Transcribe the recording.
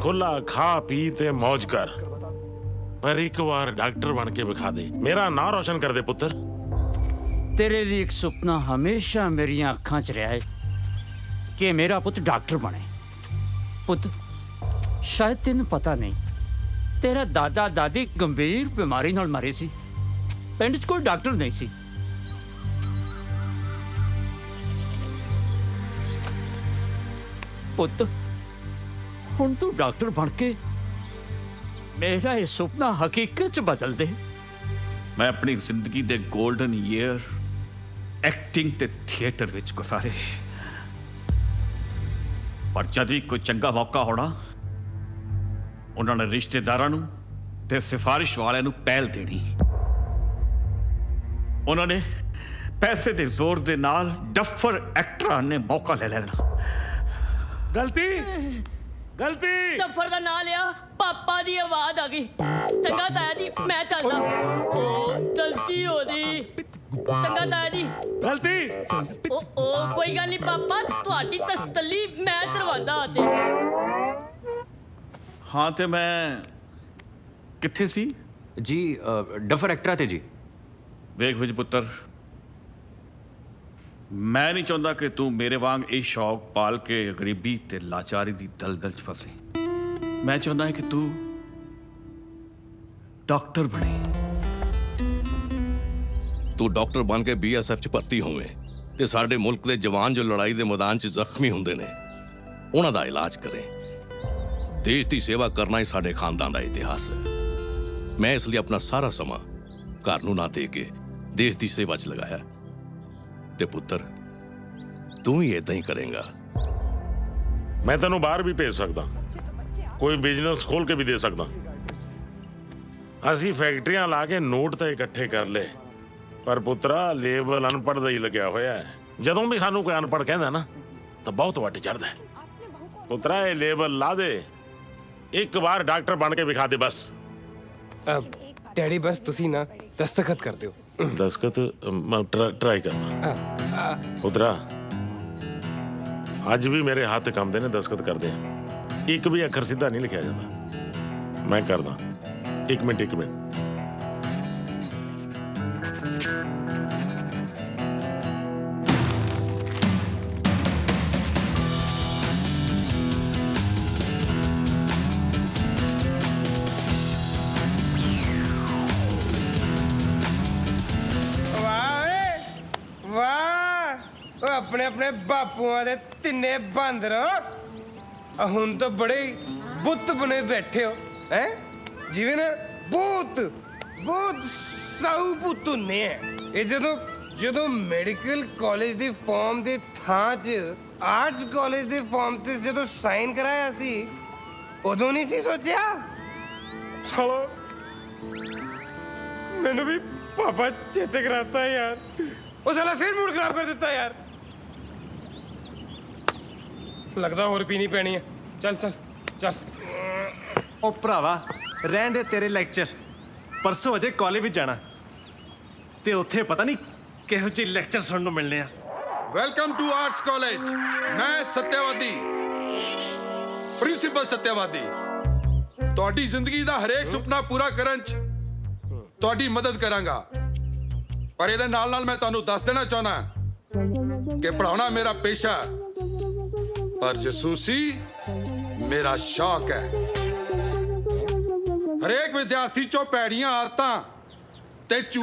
खुला खा पी ते मौज कर, पर एक बार डॉक्टर बन के विखा दे, मेरा नाम रोशन कर दे पुत्र। तेरे लिए एक सुपना हमेशा मेरी अखां च रहा है कि मेरा पुत डॉक्टर बने। पुत, शायद तेन पता नहीं, तेरा दादा दादी गंभीर बीमारी नाल मरे सी। पिंड च कोई डॉक्टर नहीं सी। पुत, हुण तू डॉक्टर बन के मेरा ये सुपना हकीकत च बदल दे। मैं अपनी जिंदगी दे गोल्डन ईयर एक्टिंग ते थिएटर विच गुजारे, पर जद भी कोई चंगा मौका होना, उन्होंने रिश्तेदारां नूं ते सिफारिश वालियां नूं पहल देनी। उन्होंने पैसे दे जोर दे नाल डफर एक्टरां ने मौका ले लेना। गलती गलती टप्पर दा नाम लिया, पापा दी आवाज आ गई। चंगा ताया जी, मैं चलदा। ओ गलती हो गई। चंगा ताया जी। गलती ओ कोई गल नहीं पापा, तुहाडी तसल्ली मैं करवांदा आते। हाँ ते मैं कित्थे सी? जी डफर एक्टर थे जी। वेख विच पुत्र, मैं नहीं चाहता कि तू मेरे वांग ये शौक पाल के गरीबी ते लाचारी दी दलदल च फसे। मैं चाहता है कि तू डॉक्टर बने। तू डॉक्टर बन के BSF च भर्ती होवे ते साडे मुल्क दे जवान जो लड़ाई दे मैदान च जख्मी हुंदे ने, उन्हां दा इलाज करे। देश दी सेवा करना ही साडे खानदान दा इतिहास है। मैं इसलिए अपना सारा समा घर नूं ना दे के देश दी सेवा च लगाया। ते पुत्र, तू ही इदां ही करेगा। मैं तेनों बाहर भी भेज सकदा, कोई बिजनेस खोल के भी दे सकदा। असी फैक्ट्रियां ला के नोट तो इकट्ठे कर ले, पर पुत्रा लेबल अनपढ़ दा ही लग्या होया है। जदों भी सानू कोई अनपढ़ कहंदा ना तो बहुत वट चढ़दा है। पुत्रा ये लेबल ला दे, एक बार डॉक्टर बन के विखा दे बस। डैडी बस तुसी ना दस्तखत कर दियो। दस्तखत मैं ट्राई करना। पुत्रा अज भी मेरे हाथ काम दे ने दस्तखत कर दे, एक भी अखर सीधा नहीं लिखा जाता। मैं करदा। एक मिनट एक मिनट। अपने अपने बापुआ दे तिन्ने बांदर हुण तो बड़े बुत बने बैठे हो हैं, जिवें ना भूत भूत साऊ पुत हुंदे हैं। ये जदों मेडिकल कॉलेज दी फॉर्म दे थां च आर्ट्स कॉलेज दे फॉर्म ते जदों साइन कराया सी, उदों नहीं सी सोचिया सालो मैनू भी पापा चेते कराता है यार। वो साला फिर मूड खराब कर देता यार। लगदा और पीनी पैनी है। चल चल चल। ओ भरावा रहन दे तेरे लेक्चर, परसों अजे कॉलेज विच जाना ते उत्थे पता नहीं किहो जी लेक्चर सुनने मिलने आ। Welcome to arts college. मैं सत्यवादी, प्रिंसिपल सत्यवादी, तुहाडी जिंदगी दा हरेक सुपना पूरा करन च तुहाडी मदद करांगा। पर इहदे नाल नाल मैं तुहानू दस देना चाहना कि पढ़ाउणा मेरा पेशा है, पर जसूसी मेरा शौक है। हरेक विद्यार्थी चो भैड़ियां आदतां ते झूठ